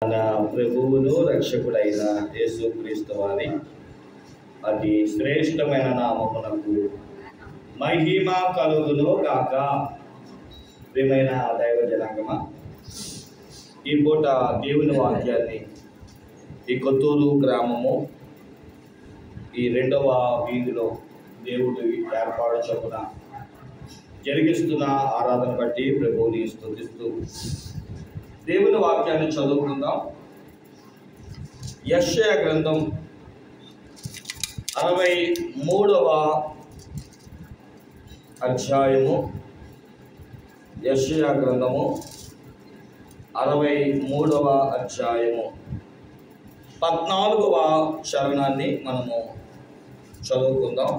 మన ప్రభువును రక్షకుడైన యేసుక్రీస్తు వారి అతి శ్రేష్టమైన నామమునకు మహిమ కలుగును గాక. ప్రియమైన దైవ జనాంగమా, ఈ పూట దేవుని వాక్యాన్ని ఈ కొత్తూరు గ్రామము ఈ 2వ వీధిలో దేవుడు ఏర్పాటు చొప్పున జరిగిస్తున్న ఆరాధన బట్టి ప్రభువుని స్తుతిస్తూ దేవుని వాక్యాన్ని చదువుకుందాం. యెషయా గ్రంథం 63వ అధ్యాయము. యెషయా గ్రంథము 63వ అధ్యాయము 14వ చరణాన్ని మనము చదువుకుందాం.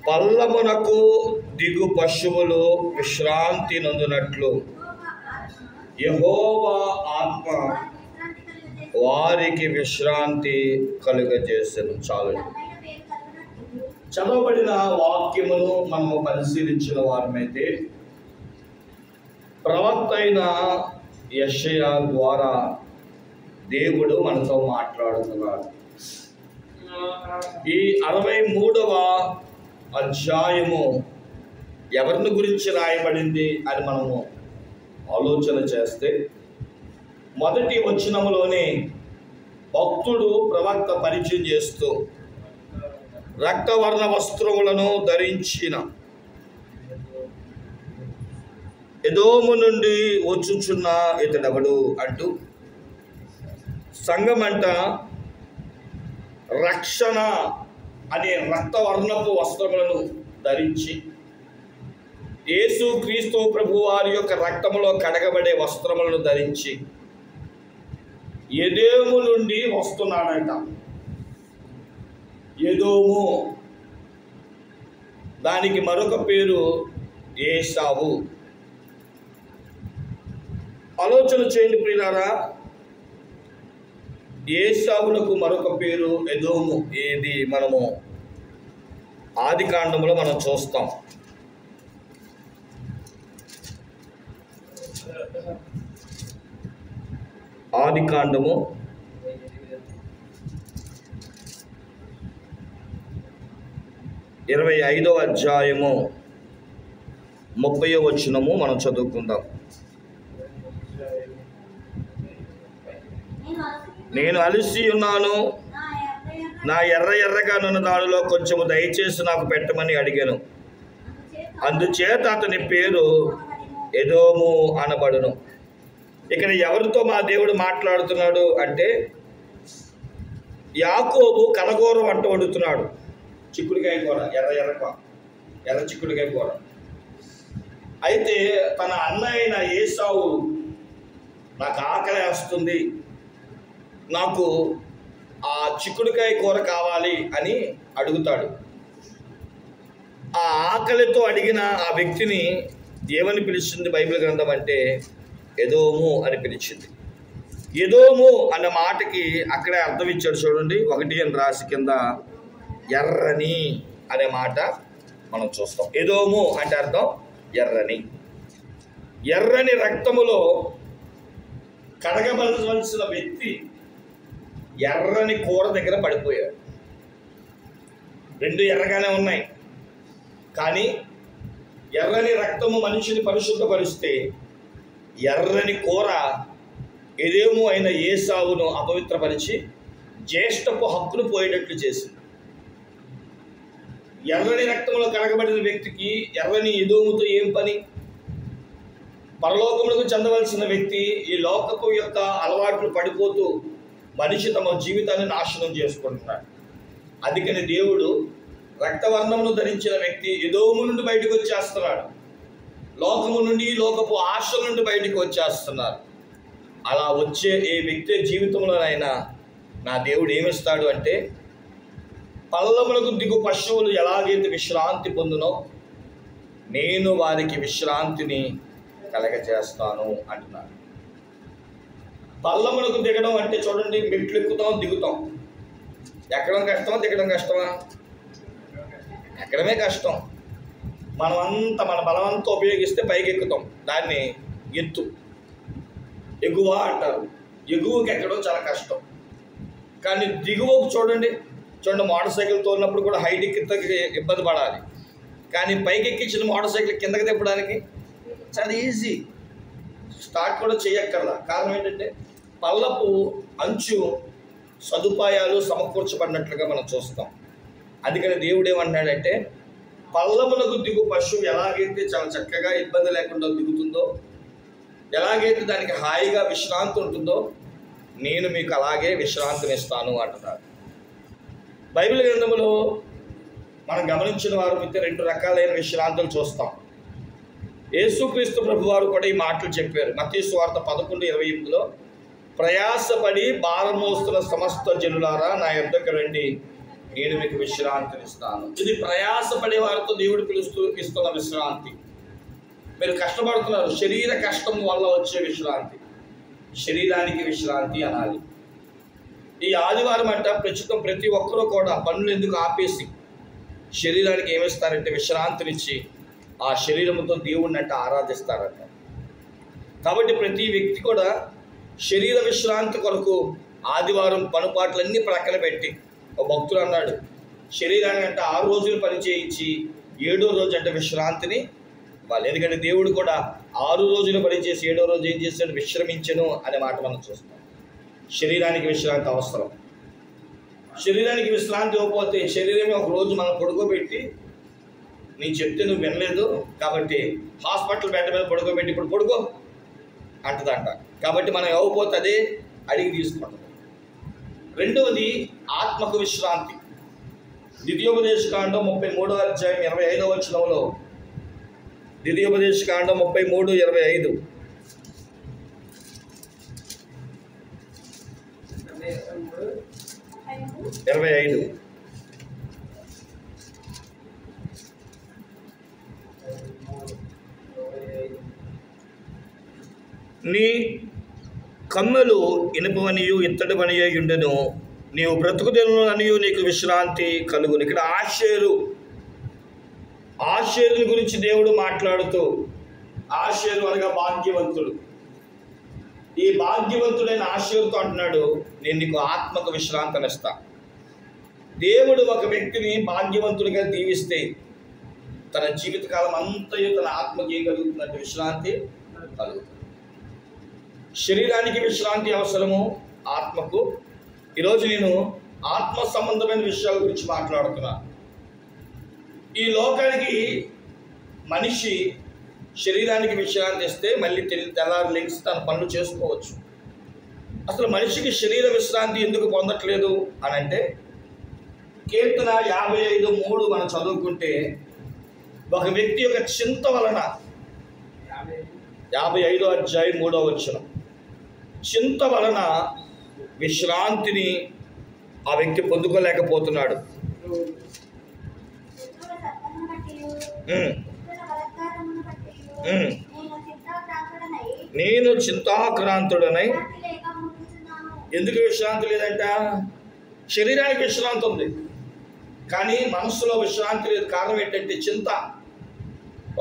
పల్లమునకు దిగు పశువులు విశ్రాంతి నొందునట్లు యెహోవా ఆత్మ వారికి విశ్రాంతి కలుగజేసెను. చాలు. చదవబడిన వాక్యమును మనము పరిశీలించిన వారమైతే ప్రవక్త అయిన యెషయా ద్వారా దేవుడు మనతో మాట్లాడుతున్నాడు. ఈ 63వ అధ్యాయము ఎవరిని గురించి రాయబడింది అని మనము ఆలోచన చేస్తే, మొదటి వచనములోనే భక్తుడు ప్రవక్త పరిచయం చేస్తూ రక్తవర్ణ వస్త్రములను ధరించిన ఎదోము నుండి వచ్చుచున్న ఇతడెవడు అంటూ సంఘమంట రక్షణ అనే రక్తవర్ణపు వస్త్రములను ధరించి యేసు క్రీస్తు ప్రభు వారి యొక్క రక్తములో కడగబడే వస్త్రములను ధరించి ఎదోము నుండి వస్తున్నాడంట. ఎదోము, దానికి మరొక పేరు ఏసావు. ఆలోచన చేయండి ప్రియులారా, ఏసావులకు మరొక పేరు ఎదోము. ఏది మనము ఆదికాండములో మనం చూస్తాం. ఆదికాండము 25వ అధ్యాయము 30వ వచనము మనం చదువుకుందాం. నేను అలసి ఉన్నాను, నా ఎర్రగా నున్న దానిలో కొంచెము దయచేసి నాకు పెట్టమని అడిగాను. అందుచేత అతని పేరు ఎదోము అనబడును. ఇక్కడ ఎవరితో మా దేవుడు మాట్లాడుతున్నాడు అంటే, యాకోబు కలగూర వంట వండుతున్నాడు. చిక్కుడుకాయ కూర, ఎర్ర చిక్కుడుకాయ కూర. అయితే తన అన్న అయిన ఏసావు, నాకు ఆకలి వేస్తుంది, నాకు ఆ చిక్కుడుకాయ కూర కావాలి అని అడుగుతాడు. ఆ ఆకలితో అడిగిన ఆ వ్యక్తిని ఏమని పిలిచింది బైబిల్ గ్రంథం అంటే, ఎదోము అని పిలిచింది. ఎదోము అన్న మాటకి అక్కడే అర్థం ఇచ్చాడు చూడండి. 1 అని రాసి కింద ఎర్రని అనే మాట మనం చూస్తాం. ఎదోము అంటే అర్థం ఎర్రని. ఎర్రని రక్తములో కడగబలవలసిన వ్యక్తి ఎర్రని కూర దగ్గర పడిపోయాడు. 2 ఎర్రగానే ఉన్నాయి, కానీ ఎర్రని రక్తము మనిషిని పరిశుద్ధపరిస్తే ఎర్రని కూర ఎదోము అయిన ఏసావును అపవిత్రపరిచి జ్యేష్ఠపు హక్కును పోయేటట్లు చేసింది. ఎర్రని రక్తంలో కడగబడిన వ్యక్తికి ఎర్రని ఎదోముతో ఏం పని? పరలోకములకు చెందవలసిన వ్యక్తి ఈ లోకపు యొక్క అలవాట్లు పడిపోతూ మనిషి తమ జీవితాన్ని నాశనం చేసుకుంటున్నాడు. అందుకని దేవుడు రక్తవర్ణమును ధరించిన వ్యక్తి ఎదోము నుండి బయటకు వచ్చేస్తున్నాడు. లోకము నుండి, లోకపు ఆశల నుండి బయటకు వచ్చేస్తున్నారు. అలా వచ్చే ఏ వ్యక్తి జీవితంలోనైనా నా దేవుడు ఏమిస్తాడు అంటే, పల్లములకు దిగు పశువులు ఎలాగైతే విశ్రాంతి పొందునో నేను వారికి విశ్రాంతిని కలగజేస్తాను అంటున్నాడు. పల్లములకు దిగడం అంటే చూడండి, మెట్లు ఎక్కుతాం, దిగుతాం. ఎక్కడం కష్టమా, దిగడం కష్టమా? ఎక్కడమే కష్టం. మన బలమంతా ఉపయోగిస్తే పైకి ఎక్కుతాం, దాన్ని ఎత్తు. ఎగువ అంటారు. ఎగువకి ఎక్కడో చాలా కష్టం. కానీ దిగువకు చూడండి, మోటార్ సైకిల్ తోలినప్పుడు కూడా హైట్ ఎక్కి ఇబ్బంది పడాలి. కానీ పైకి ఎక్కించిన మోటార్ సైకిల్ కిందకి తిప్పడానికి చాలా ఈజీ, స్టార్ట్ కూడా చేయక్కర్లా. కారణం ఏంటంటే పల్లపు అంచు సదుపాయాలు సమకూర్చబడినట్లుగా మనం చూస్తాం. అందుకని దేవుడు ఏమన్నాడంటే, పల్లమునకు దిగు పశువు ఎలాగైతే చాలా చక్కగా ఇబ్బంది లేకుండా దిగుతుందో, ఎలాగైతే దానికి హాయిగా విశ్రాంతి ఉంటుందో, నేను మీకు అలాగే విశ్రాంతినిస్తాను అంటున్నాడు. బైబిల్ గ్రంథంలో మనం గమనించిన వారు అయితే 2 రకాలైన విశ్రాంతులు చూస్తాం. యేసుక్రీస్తు ప్రభువారు కూడా ఈ మాటలు చెప్పారు. మత్తయి సువార్త 11:28లో, ప్రయాసపడి భారం మోస్తున్న సమస్త జనులారా నా యొద్దకు రండి, నేను మీకు విశ్రాంతినిస్తాను. ఇది ప్రయాసపడే వారితో దేవుడు ఇస్తున్న విశ్రాంతి. మీరు కష్టపడుతున్నారు, శరీర కష్టం వల్ల వచ్చే విశ్రాంతి, శరీరానికి విశ్రాంతి అనాలి. ఈ ఆదివారం అంట ప్రస్తుతం ప్రతి ఒక్కరూ కూడా పనులు ఎందుకు ఆపేసి శరీరానికి ఏమిస్తారంటే విశ్రాంతినిచ్చి ఆ శరీరంతో దేవుడిని అంటే ఆరాధిస్తారంట. కాబట్టి ప్రతి వ్యక్తి కూడా శరీర విశ్రాంతి కొరకు ఆదివారం పనుపాట్లన్నీ ప్రక్కన పెట్టి, ఒక భక్తుడు అన్నాడు, శరీరానికి అంటే 6 రోజులు పని చేయించి 7వ రోజు అంటే విశ్రాంతిని ఇవ్వాలి. ఎందుకంటే దేవుడు కూడా 6 రోజులు పని చేసి 7వ రోజు ఏం చేశాడు, విశ్రమించను అనే మాట మనం చూస్తాం. శరీరానికి విశ్రాంతి అవసరం. శరీరానికి విశ్రాంతి ఇవ్వకపోతే శరీరమే ఒక రోజు మనం పడుకోబెట్టి, నేను చెప్తే నువ్వు వినలేదు కాబట్టి హాస్పిటల్ బెడ్ మీద పడుకోబెట్టి ఇప్పుడు పడుకో అంటదంట. కాబట్టి మనం ఇవ్వకపోతే అదే అడిగి తీసుకుంటాం. రెండవది ఆత్మకు విశ్రాంతి. ద్వితీయోపదేశకాండం 33:25 ద్వితీయోపదేశకాండం 33:25 25 నీ కమ్మెలు ఇనుపవనియు ఇత్తడివనియు ఉండెను, నీవు బ్రతుకుదెనులనియు నీకు విశ్రాంతి కలుగును. ఇక్కడ ఆషేరుని గురించి దేవుడు మాట్లాడుతూ, ఆషేరు అనగా భాగ్యవంతుడు. ఈ భాగ్యవంతుడైన ఆషేరుతో అంటున్నాడు, నేను నీకు ఆత్మకు విశ్రాంతిని ఇస్తా. దేవుడు ఒక వ్యక్తిని భాగ్యవంతుడిగా దీవిస్తే తన జీవితకాలం అంతయు తన ఆత్మకి ఏం కలుగుతుందంటే విశ్రాంతి కలుగుతుంది. శరీరానికి విశ్రాంతి అవసరము, ఆత్మకు. ఈరోజు నేను ఆత్మ సంబంధమైన విషయాల గురించి మాట్లాడుతున్నాను. ఈ లోకానికి మనిషి శరీరానికి విశ్రాంతి ఇస్తే మళ్ళీ తెల్లారి లెగ్స్ తన పనులు చేసుకోవచ్చు. అసలు మనిషికి శరీర విశ్రాంతి ఎందుకు పొందట్లేదు అని అంటే, కీర్తన 55:3 మనం చదువుకుంటే, ఒక వ్యక్తి యొక్క చింత వలన, 55:3 చింత వలన విశ్రాంతిని ఆ వ్యక్తి పొందుకోలేకపోతున్నాడు. నేను చింతాక్రాంతుడనై. ఎందుకు విశ్రాంతి లేదంట? శరీరానికి విశ్రాంతి ఉంది కానీ మనస్సులో విశ్రాంతి లేదు. కారణం ఏంటంటే చింత.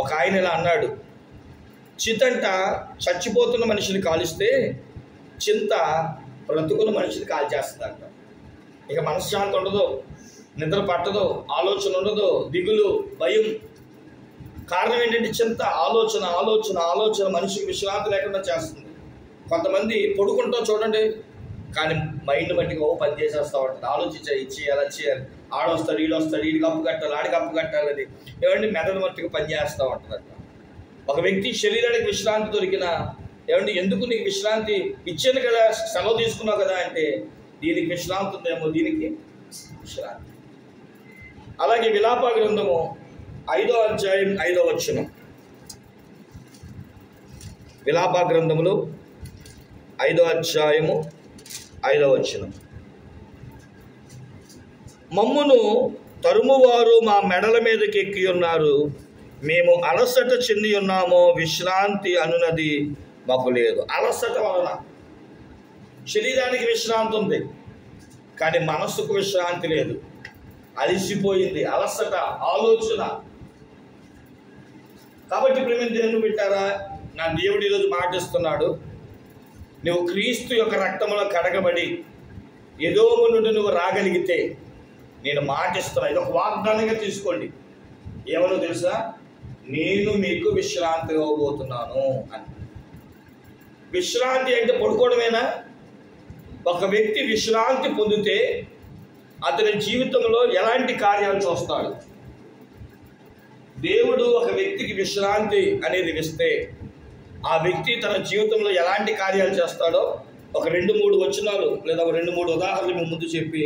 ఒక ఆయన ఇలా అన్నాడు, చితంట చచ్చిపోతున్న మనిషిని కాలిస్తే చింత బ్రతుకున్న మనిషిని కాల్చేస్తుందంట. ఇక మనశ్శాంతి ఉండదు, నిద్ర పట్టదు, ఆలోచన ఉండదు, దిగులు, భయం. కారణం ఏంటంటే చింత, ఆలోచన మనిషికి విశ్రాంతి లేకుండా చేస్తుంది. కొంతమంది పడుకుంటాం చూడండి, కానీ మైండ్ బట్టి పని చేసేస్తూ ఉంటుంది. ఆలోచించాలి, ఇది చేయాలి, అది చేయాలి, ఆడొస్తాడు, ఈడొస్తాడు, ఈడికి అప్పు కట్టాలి, ఆడికి అప్పు కట్టాలి, అది ఏమంటే మెదడు మట్టుకు పని చేస్తూ ఉంటుందంట. ఒక వ్యక్తి శరీరానికి విశ్రాంతి దొరికినా, ఏమంటే ఎందుకు నీకు విశ్రాంతి ఇచ్చాను కదా, సెలవు తీసుకున్నావు కదా అంటే, దీనికి విశ్రాంతి ఉందేమో, దీనికి విశ్రాంతి. అలాగే విలాప గ్రంథము 5:5 విలాప గ్రంథములు 5:5 మమ్మును తరుమువారు మా మెడల మీదకి ఎక్కి ఉన్నారు, మేము అలసట చెంది ఉన్నామో, విశ్రాంతి అనున్నది మాకు లేదు. అలసట వలన శరీరానికి విశ్రాంతి ఉంది కానీ మనస్సుకు విశ్రాంతి లేదు. అలసిపోయింది, అలసట, ఆలోచన. కాబట్టి ప్రేమ దేవుని పెట్టారా, నా దేవుడు ఈరోజు మాటిస్తున్నాడు, నువ్వు క్రీస్తు యొక్క రక్తంలో కడగబడి ఎదోము నుండి నువ్వు రాగలిగితే నేను మాటిస్తున్నా, ఇది ఒక వాగ్దానంగా తీసుకోండి. ఏమనో తెలుసా? నేను మీకు విశ్రాంతి ఇవ్వబోతున్నాను అని. విశ్రాంతి అంటే పడుకోవడమేనా? ఒక వ్యక్తి విశ్రాంతి పొందితే అతని జీవితంలో ఎలాంటి కార్యాలు చూస్తాడు? దేవుడు ఒక వ్యక్తికి విశ్రాంతి అనేది ఇస్తే ఆ వ్యక్తి తన జీవితంలో ఎలాంటి కార్యాలు చేస్తాడో ఒక 2-3 వచనాలు లేదా 2-3 ఉదాహరణలు మీ ముందు చెప్పి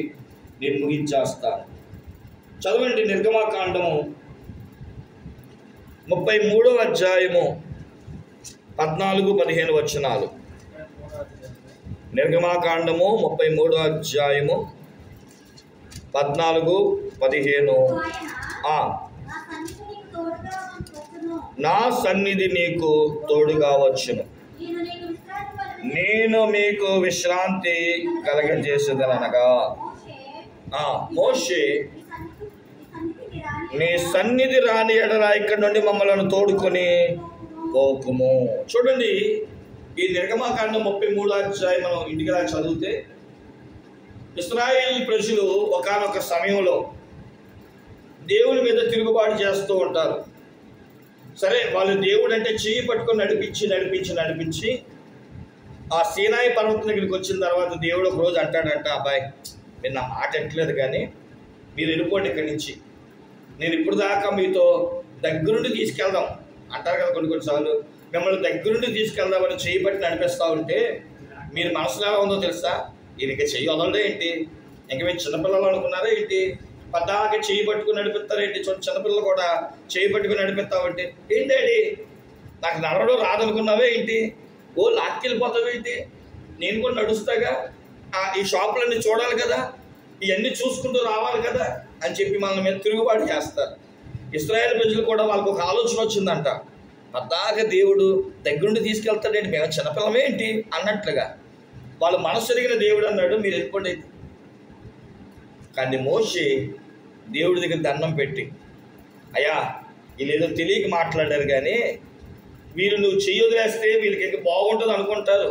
నేను ముగించేస్తాను. చదవండి నిర్గమాకాండము 33వ అధ్యాయము 14-15 వచనాలు. నిర్గమాకాండము 33వ అధ్యాయము 14-15. నా సన్నిధి నీకు తోడుగా వచ్చును, నేను మీకు విశ్రాంతి కలగజేసేదనగా మోషే నీ సన్నిధి రాని ఎడల ఇక్కడ నుండి మమ్మల్ని తోడుకొని పోకుము. చూడండి, ఈ నిర్గమాకాండం 33వ అధ్యాయం మనం ఇంటికి రా చదివితే ఇశ్రాయేలు ప్రజలు ఒకానొక సమయంలో దేవుని మీద తిరుగుబాటు చేస్తూ ఉంటారు. సరే, వాళ్ళు దేవుడు అంటే చెయ్యి పట్టుకొని నడిపించి ఆ సీనాయి పర్వతం దగ్గరికి వచ్చిన తర్వాత దేవుడు ఒక రోజు అంటాడంట, అబ్బాయి మీరు నా మాట ఎట్లేదు కానీ మీరు వెళ్ళిపోండి ఇక్కడి నుంచి, నేను ఇప్పుడు దాకా మీతో దగ్గరుండి తీసుకెళ్దాం అంటారు కదా కొన్నిసార్లు. మిమ్మల్ని దగ్గరుండి తీసుకెళ్దామని చెయ్యి పట్టి నడిపిస్తూ ఉంటే మీరు మనసులో ఎలా ఉందో తెలుసా? ఈయనకి చెయ్యి వదలడే ఏంటి, ఇంక మీరు చిన్నపిల్లలు అనుకున్నారా ఏంటి, పద్దాక చెయ్యి పట్టుకుని నడిపిస్తారేంటి, చిన్నపిల్లలు కూడా చెయ్యి పట్టుకుని నడిపిస్తావంటే ఏంటి, నాకు నడవడం రాదనుకున్నావే ఏంటి, ఓ లాక్కెళ్ళిపోతావేంటి, నేను కూడా నడుస్తాగా, ఈ షాపులన్నీ చూడాలి కదా, ఇవన్నీ చూసుకుంటూ రావాలి కదా అని చెప్పి మన మీద తిరుగుబాటు చేస్తారు. ఇశ్రాయేలు ప్రజలు కూడా వాళ్ళకు ఒక ఆలోచన వచ్చిందంట, పద్దాక దేవుడు దగ్గరుండి తీసుకెళ్తాడేంటి, మేము చిన్నపిల్లమే ఏంటి అన్నట్లుగా. వాళ్ళు మనసు ఎరిగిన దేవుడు అన్నాడు, మీరు వెళ్ళిపోండి. కానీ మోషే దేవుడి దగ్గర దండం పెట్టి, అయ్యా వీళ్ళేదో తెలియక మాట్లాడారు కానీ వీళ్ళు నువ్వు చెయ్యి వదిలేస్తే వీళ్ళకి ఇంకా బాగుంటుంది అనుకుంటారు,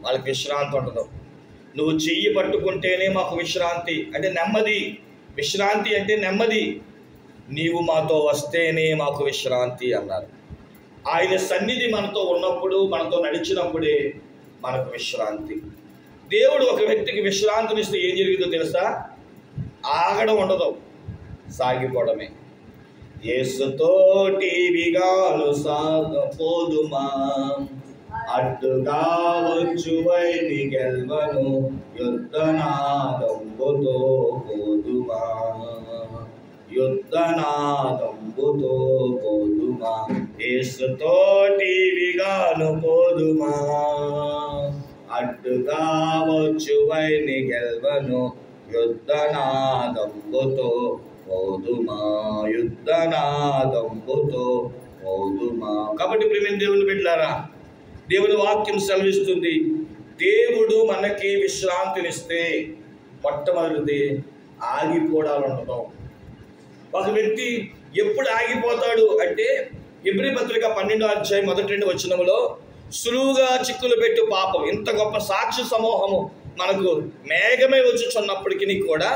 వాళ్ళకి విశ్రాంతి ఉండదు. నువ్వు చెయ్యి పట్టుకుంటేనే మాకు విశ్రాంతి అంటే నెమ్మది, విశ్రాంతి అంటే నెమ్మది, నీవు మాతో వస్తేనే మాకు విశ్రాంతి అన్నారు. ఆయన సన్నిధి మనతో ఉన్నప్పుడు, మనతో నడిచినప్పుడే మనకు విశ్రాంతి. దేవుడు ఒక వ్యక్తికి విశ్రాంతినిస్తే ఏం జరిగిందో తెలుసా? ఆగడం ఉండదు, సాగిపోవడమే. యేసుతోటి విగాలు సాగపోదుమా, అడ్డుగా వచ్చు వైరి గెల్వను, యుద్ధనాదంబుతో పోదుమా, యుద్ధనాదంబుతో పోదుమా, యేసుతోటి విగాలు పోదుమా, అడ్డుగా వచ్చు వైరి గెల్వను, యుద్ధనాదంబుతో పోదుమా, యుద్ధనాదంబుతో పోదుమా. కాబట్టి ప్రియమైన దేవుని బిడ్డలారా, దేవుని వాక్యం సెలవిస్తుంది, దేవుడు మనకి విశ్రాంతినిస్తే మొట్టమొదటిది ఆగిపోవడాలు ఉండడం. ఒక వ్యక్తి ఎప్పుడు ఆగిపోతాడు అంటే ఎబ్రీ పత్రిక 12వ అధ్యాయం 1-2 వచనములో సులువుగా చిక్కులు పెట్టు పాపం, ఇంత గొప్ప సాక్షి సమూహము మనకు మేఘమే వచ్చుచున్నప్పటికీ కూడా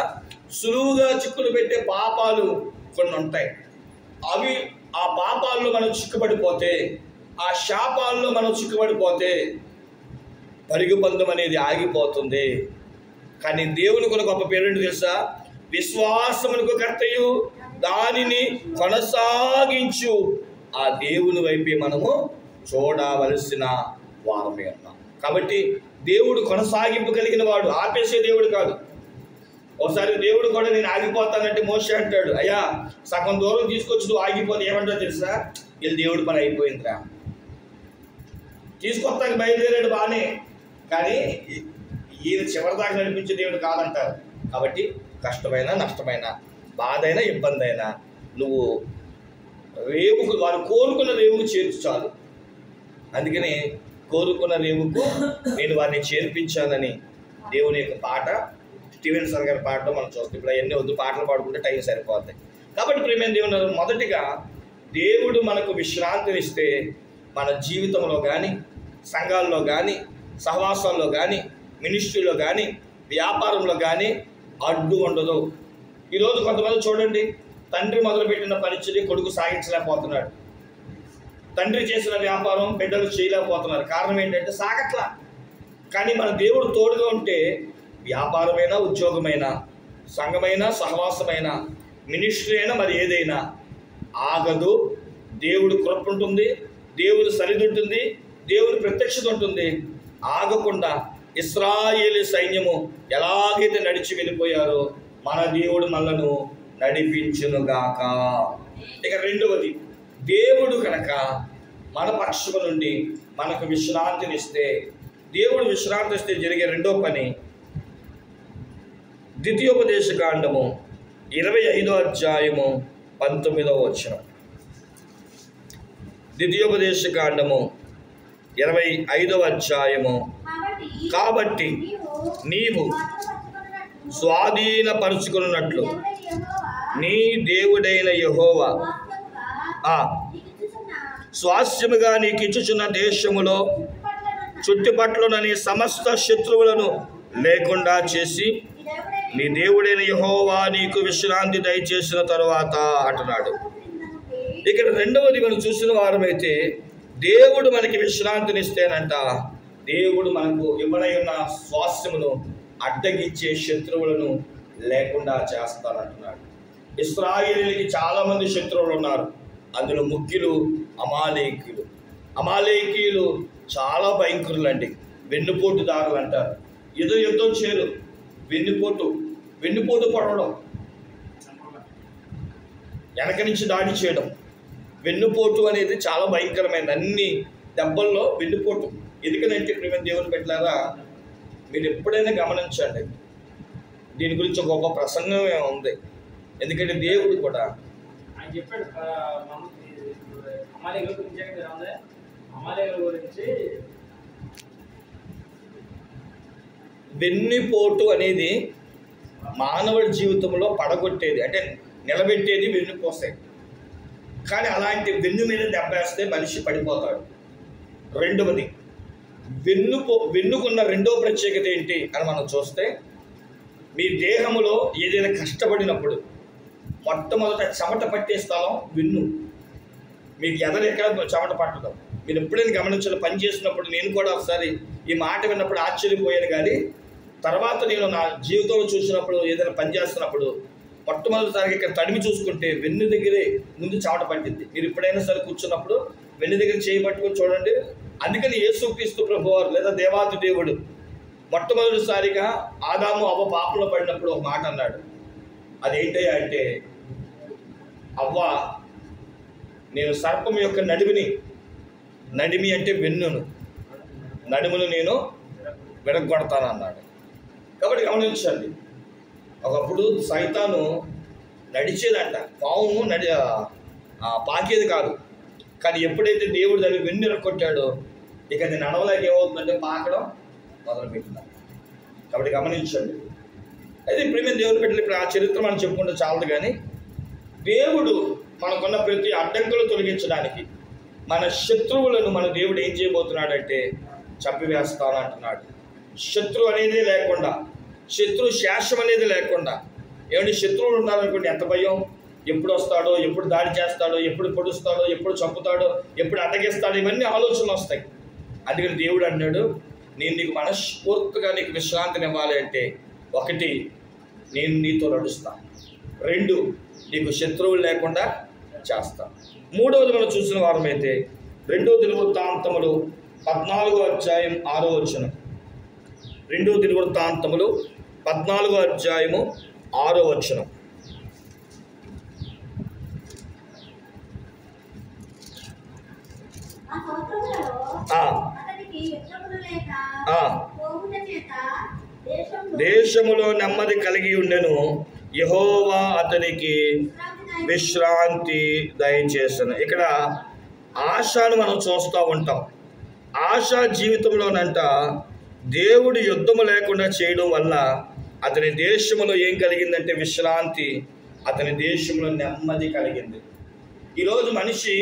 సులువుగా చిక్కులు పెట్టే పాపాలు కొన్ని ఉంటాయి. అవి ఆ పాపాల్లో మనం చిక్కుబడిపోతే, ఆ శాపాల్లో మనం చిక్కుబడిపోతే పరుగు పందెం అనేది ఆగిపోతుంది. కానీ దేవునికి ఒక గొప్ప పేరేంటి తెలుసా? విశ్వాసమునకు కర్తయు దానిని కొనసాగించు ఆ దేవుని వైపే మనము చూడవలసిన వారమే ఉన్నాం. కాబట్టి దేవుడు కొనసాగింపు కలిగిన వాడు, ఆపేసే దేవుడు కాదు. ఒకసారి దేవుడు కూడా నేను ఆగిపోతానంటే మోషే అంటాడు, అయ్యా సగం దూరం తీసుకొచ్చి నువ్వు ఆగిపోతే ఏమంటావు తెలుసా? వీళ్ళు దేవుడి పని అయిపోయిందిరా, తీసుకొస్తానికి బయలుదేరాడు బాగానే, కానీ ఈయన చివరిదాకా నడిపించే దేవుడు కాదంటారు. కాబట్టి కష్టమైనా నష్టమైనా బాధైనా ఇబ్బంది అయినా నువ్వు రేవుకు, వారు కోరుకున్న రేవుకు చేర్చు చాలు. అందుకని కోరుకున్న రేవుకు నేను వారిని చేర్పించాలని దేవుని యొక్క పాట, స్టీవెన్సన్ గారి పాటలో మనం చూస్తాం. ఇప్పుడు అవన్నీ వద్దు, పాటలు పాడుకుంటే టైం సరిపోతాయి. కాబట్టి ప్రియమైన దేవుని మొదటిగా దేవుడు మనకు విశ్రాంతినిస్తే మన జీవితంలో కానీ, సంఘాల్లో కానీ, సహవాసాల్లో కానీ, మినిస్ట్రీలో కానీ, వ్యాపారంలో కానీ అడ్డు ఉండదు. ఈరోజు కొంతమంది చూడండి, తండ్రి మొదలుపెట్టిన పరిస్థితి కొడుకు సాగించలేకపోతున్నాడు, తండ్రి చేసిన వ్యాపారం బిడ్డలు చేయలేకపోతున్నారు. కారణం ఏంటంటే సాగట్లా. కానీ మన దేవుడు తోడుగా ఉంటే వ్యాపారమైనా, ఉద్యోగమైనా, సంఘమైనా, సహవాసమైనా, మినిస్ట్రీ అయినా, మరి ఏదైనా ఆగదు. దేవుడు కృప ఉంటుంది, దేవుడు సన్నిధి ఉంటుంది, దేవుని ప్రత్యక్షత ఉంటుంది. ఆగకుండా ఇశ్రాయేలు సైన్యము ఎలాగైతే నడిచి వెళ్ళిపోయారో మన దేవుడు మనలను నడిపించునుగాక. ఇక రెండవది, దేవుడు కనుక మన పక్షము నుండి మనకు విశ్రాంతినిస్తే, దేవుడు విశ్రాంతి ఇస్తే జరిగే రెండో పని ద్వితీయోపదేశకాండము 25వ అధ్యాయము 19వ వచనం. ద్వితీయోపదేశకాండము 25వ అధ్యాయము. కాబట్టి నీవు స్వాధీనపరుచుకున్నట్లు నీ దేవుడైన యెహోవా స్వాస్థ్యముగా నీకు ఇచ్చుచున్న దేశములో చుట్టుపట్ల నీ సమస్త శత్రువులను లేకుండా చేసి నీ దేవుడైన యెహోవా నీకు విశ్రాంతి దయచేసిన తరువాత అంటున్నాడు. ఇక్కడ రెండవది మనం చూసిన వారమైతే, దేవుడు మనకి విశ్రాంతినిస్తేనంట దేవుడు మనకు ఇవ్వనై ఉన్న స్వాస్థ్యమును అడ్డగించే శత్రువులను లేకుండా చేస్తానంటున్నాడు. ఇశ్రాయేలీయులకి చాలామంది శత్రువులు ఉన్నారు. అందులో ముఖ్యులు అమాలేకీయులు. అమాలేకీయులు చాలా భయంకరులు అండి, వెన్నుపోటుదారులు అంటారు. ఏదో యుద్ధం చేయరు, వెన్నుపోటు పడవడం, వెనక నుంచి దాడి చేయడం. వెన్నుపోటు అనేది చాలా భయంకరమైనది. అన్ని దెబ్బల్లో వెన్నుపోటు. ఎందుకనంటే ప్రియమైన దేవుని పెట్టారా, మీరు ఎప్పుడైనా గమనించండి, దీని గురించి ఒక గొప్ప ప్రసంగమే ఉంది. ఎందుకంటే దేవుడు కూడా ఆయన చెప్పాడు అమాలేకుల గురించి. వెన్నుపోటు అనేది మానవుడి జీవితంలో పడగొట్టేది, అంటే నిలబెట్టేది వెన్నుపోసే. కానీ వెన్ను మీద దెబ్బేస్తే మనిషి పడిపోతాడు. రెండవది, వెన్నుకున్న రెండో ప్రత్యేకత ఏంటి అని మనం చూస్తే, మీ దేహంలో ఏదైనా కష్టపడినప్పుడు మొట్టమొదట చెమట పట్టే స్థలం వెన్ను. మీకు ఎక్కడ చెమట పట్టడం మీరు ఎప్పుడైనా గమనించాలి. పని చేసినప్పుడు నేను కూడా ఒకసారి ఈ మాట విన్నప్పుడు ఆశ్చర్యపోయాను. కానీ తర్వాత నేను నా జీవితంలో చూసినప్పుడు, ఏదైనా పని చేస్తున్నప్పుడు మొట్టమొదటిసారిగా ఇక్కడ తడిమి చూసుకుంటే వెన్ను దగ్గరే ముందు చెమట పట్టింది. మీరు ఎప్పుడైనా సరే కూర్చున్నప్పుడు వెన్ను దగ్గర చేయి పట్టుకొని చూడండి. అందుకని యేసుక్రీస్తు ప్రభువారు లేదా దేవాది దేవుడు మొట్టమొదటిసారిగా ఆదాము అవ్వ పాపంలో పడినప్పుడు ఒక మాట అన్నాడు. అదేంటయ్యా అంటే, అవ్వ, నేను సర్పం యొక్క నడిమి అంటే వెన్నును, నడుమును నేను విరగొడతాను అన్నాడు. కాబట్టి గమనించండి, ఒకప్పుడు సైతాను నడిచేదంట, పాము పాకేది కాదు. కానీ ఎప్పుడైతే దేవుడు దాన్ని వెన్ను విరగొట్టాడో ఇక అది నడవలేక ఏమవుతుందంటే పాకడం మొదలుపెట్టింది. కాబట్టి గమనించండి. అయితే ప్రియమైన దేవుని పెట్టిన ఇప్పుడు ఆ చరిత్ర మనం చెప్పుకుంటే చాలదు. కానీ దేవుడు మనకున్న ప్రతి అడ్డంకులు తొలగించడానికి మన శత్రువులను మన దేవుడు ఏం చేయబోతున్నాడంటే చంపివేస్తాను అంటున్నాడు. శత్రువు అనేది లేకుండా, శత్రు శేషం అనేది లేకుండా. ఏమంటే శత్రువులు ఉన్నారనుకోండి, ఎంత భయం. ఎప్పుడు వస్తాడో, ఎప్పుడు దాడి చేస్తాడో, ఎప్పుడు పొడుస్తాడో, ఎప్పుడు చంపుతాడో, ఎప్పుడు అడ్డగిస్తాడో, ఇవన్నీ ఆలోచనలు వస్తాయి. అందుకని దేవుడు అన్నాడు, నేను నీకు మనస్ఫూర్తిగా నీకు విశ్రాంతిని ఇవ్వాలి అంటే, ఒకటి, నేను నీతో నడుస్తాను. రెండు, నీకు శత్రువులు లేకుండా చేస్తాను. మూడవది మనం చూసిన వారమైతే 2 దినవృత్తాంతములు 14వ అధ్యాయం 6వ వచనం. 2 దినవృత్తాంతములు 14వ అధ్యాయము 6వ వచనం. దేశములో నెమ్మది కలిగి ఉండెను, యెహోవా అతనికి విశ్రాంతి దయచేసను. ఇక్కడ ఆశను మనం చూస్తూ ఉంటాం. ఆశ జీవితంలోనంట దేవుడు యుద్ధము లేకుండా చేయడం వల్ల అతని దేశంలో ఏం కలిగిందంటే విశ్రాంతి. అతని దేశంలో నెమ్మది కలిగింది. ఈరోజు మనిషి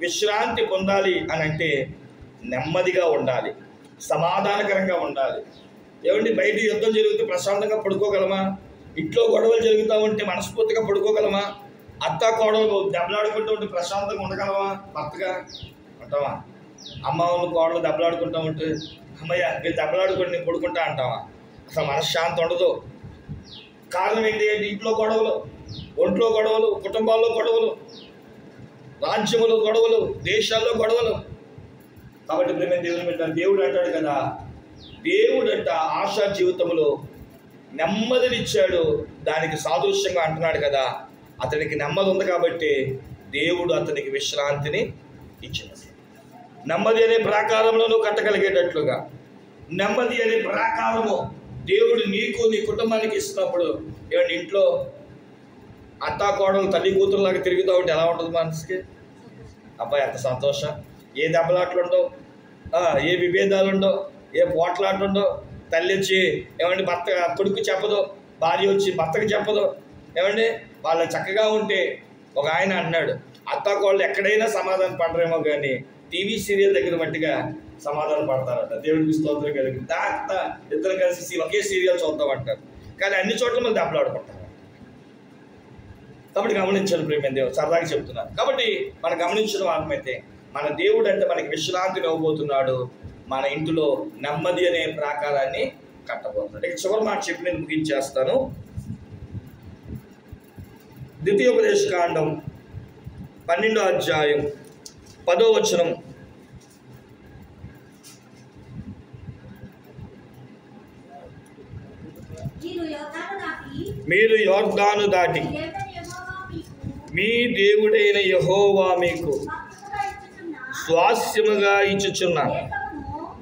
విశ్రాంతి పొందాలి అని అంటే నెమ్మదిగా ఉండాలి, సమాధానకరంగా ఉండాలి. ఏమండి, బయట యుద్ధం జరిగితే ప్రశాంతంగా పడుకోగలమా? ఇంట్లో గొడవలు జరుగుతూ ఉంటే మనస్ఫూర్తిగా పడుకోగలమా? అత్త కోడలు దెబ్బలాడుకుంటూ ఉంటే ప్రశాంతంగా ఉండగలమా? భర్తగా ఉంటావా? అమ్మ వాళ్ళు కోడలు దెబ్బలాడుకుంటూ ఉంటే అమ్మయ్య మీరు దెబ్బలాడుకుంటే నేను పడుకుంటా అంటావా? అసలు మనశ్శాంతి ఉండదు. కారణం ఏంటి అంటే ఇంట్లో గొడవలు, ఒంట్లో గొడవలు, కుటుంబాల్లో గొడవలు, రాజ్యములో గొడవలు, దేశాల్లో గొడవలు. కాబట్టి ప్రేమ దేవుని పెట్టారు. దేవుడు అంటాడు కదా, దేవుడంట ఆశా జీవితంలో నెమ్మదినిచ్చాడు. దానికి సాదృశ్యంగా అంటున్నాడు కదా, అతనికి నెమ్మది ఉంది కాబట్టి దేవుడు అతనికి విశ్రాంతిని ఇచ్చినది. నెమ్మది అనే ప్రాకారంలో నువ్వు కట్టగలిగేటట్లుగా, నెమ్మది అనే ప్రాకారము దేవుడు నీకు నీ కుటుంబానికి ఇస్తున్నప్పుడు, ఏమంటే ఇంట్లో అత్తా కోడలు తల్లి కూతురులాగా తిరుగుతూ ఉంటే ఎలా ఉంటుంది మనసుకి? అబ్బాయి ఎంత సంతోషం. ఏ దెబ్బలాట్లుండవు, ఏ విభేదాలుండవు, ఏ పోట్లాట్లుండవు. తల్లి వచ్చి ఏమంటే భర్త కొడుకు చెప్పదు, భార్య వచ్చి భర్తకు చెప్పదు. ఏమండి వాళ్ళు చక్కగా ఉంటే, ఒక ఆయన అన్నాడు, అత్తా కోళ్ళు ఎక్కడైనా సమాధానం పడరేమో కానీ టీవీ సీరియల్ దగ్గర మట్టిగా సమాధానం పడతారట. దేవుడికి స్తోత్రం కలిగి ఇద్దరు కలిసి ఒకే సీరియల్ చూద్దామంటారు, కానీ అన్ని చోట్ల మళ్ళీ దెబ్బలాడుకుంటారు. కాబట్టి గమనించాలి ప్రేమ దేవుడు, సరదాగా చెప్తున్నారు. కాబట్టి మనం గమనించడం ఆత్మైతే మన దేవుడు అంటే మనకి విశ్రాంతిని ఇవ్వబోతున్నాడు. మన ఇంటిలో నెమ్మది అనే ప్రాకారాన్ని కట్టబోతున్నాడు. ఇక చివరి మాట చెప్పి నేను ముగించేస్తాను. ద్వితీయోపదేశకాండం 12వ అధ్యాయం 10వ వచనం. మీరు యొర్దాను దాటి మీ దేవుడైన యెహోవా మీకు స్వాస్యముగా ఇచ్చుచున్న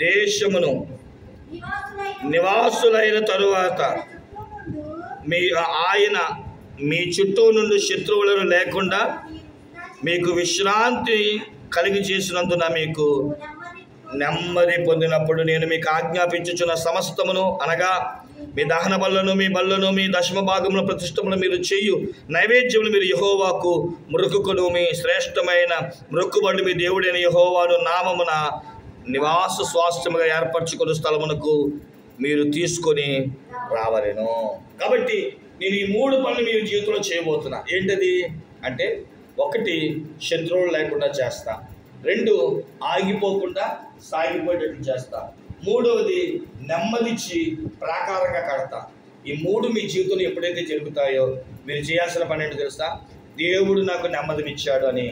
దేశమును నివాసులైన తరువాత ఆయన మీ చుట్టూ నుండి శత్రువులను లేకుండా మీకు విశ్రాంతి కలిగి చేసినందున మీకు నెమ్మది పొందినప్పుడు నేను మీకు ఆజ్ఞాపించుచున్న సమస్తమును, అనగా మీ దహన బలులను, మీ బలులను, మీ దశమ భాగముల ప్రతిష్టములు, మీరు చేయు నైవేద్యములు మీరు యెహోవాకు మొక్కుకొను. మీ శ్రేష్టమైన మొక్కుబడులు మీ దేవుడైన యెహోవాను నామమున నివాస స్వాస్థ్యముగా ఏర్పరచుకున్న స్థలమునకు మీరు తీసుకొని రావలెను. కాబట్టి నేను ఈ 3 పనులు మీ జీవితంలో చేయబోతున్నా. ఏంటది అంటే, 1 శత్రువులు లేకుండా చేస్తా, 2 ఆగిపోకుండా సాగిపోయేటట్లు చేస్తా, 3వది నెమ్మదిచ్చి ప్రాకారంగా కడతా. ఈ 3 మీ జీవితంలో ఎప్పుడైతే జరుగుతాయో మీరు చేయాల్సిన పని ఏంటో తెలుసా? దేవుడు నాకు నెమ్మదినిచ్చాడు అని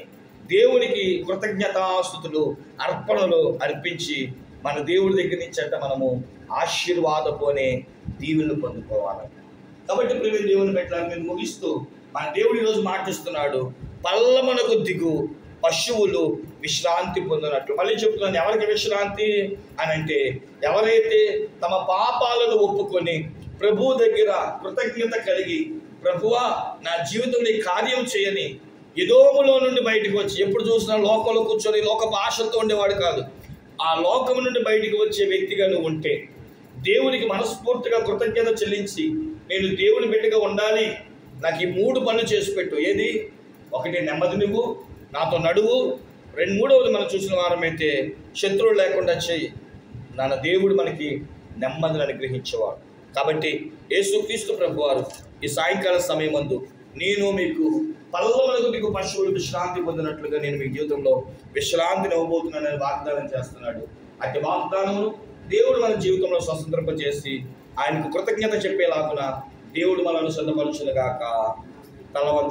దేవునికి కృతజ్ఞతాస్తుతులు అర్పణలు అర్పించి మన దేవుడి దగ్గర నుంచి అంటే మనము ఆశీర్వాదపు అనే దీవెనలు పొందుకోవాలి. కాబట్టి ప్రియ దేవుని పెట్టాలని నేను ముగిస్తూ, మన దేవుడు ఈరోజు మాటిస్తున్నాడు, పల్లమునకు దిగు పశువులు విశ్రాంతి పొందినట్లు. మళ్ళీ చెప్తున్నాను, ఎవరికి విశ్రాంతి అని అంటే, ఎవరైతే తమ పాపాలను ఒప్పుకొని ప్రభువు దగ్గర కృతజ్ఞత కలిగి, ప్రభువా నా జీవితంలో కార్యం చేయని ఎదోములో నుండి బయటకు వచ్చి, ఎప్పుడు చూసినా లోకంలో కూర్చొని లోకపు ఆశతో ఉండేవాడు కాదు, ఆ లోకము నుండి బయటికి వచ్చే వ్యక్తిగా నువ్వు ఉంటే, దేవునికి మనస్ఫూర్తిగా కృతజ్ఞత చెల్లించి నేను దేవుని బిడ్డగా ఉండాలి, నాకు ఈ 3 పనులు చేసి పెట్టు. ఏది? 1 నెమ్మది నువ్వు నాతో నడువు, 3వది మనం చూసిన వారమైతే శత్రువులు లేకుండా చేయి. నాన్న దేవుడు మనకి నెమ్మదిని అనుగ్రహించేవాడు. కాబట్టి యేసుక్రీస్తు ప్రభువారు ఈ సాయంకాల సమయమందు నేను మీకు పల్లములకు దిగు పశువులు విశ్రాంతి పొందినట్లుగా నేను మీ జీవితంలో విశ్రాంతిని ఇవ్వబోతున్నానని వాగ్దానం చేస్తున్నాడు. అట్టి వాగ్దానమును దేవుడు మన జీవితంలో స్వతంత్రింపజేసి ఆయనకు కృతజ్ఞత చెప్పేలాగున దేవుడు మనల్ని సిద్ధపరచునుగాక. తల వంచు.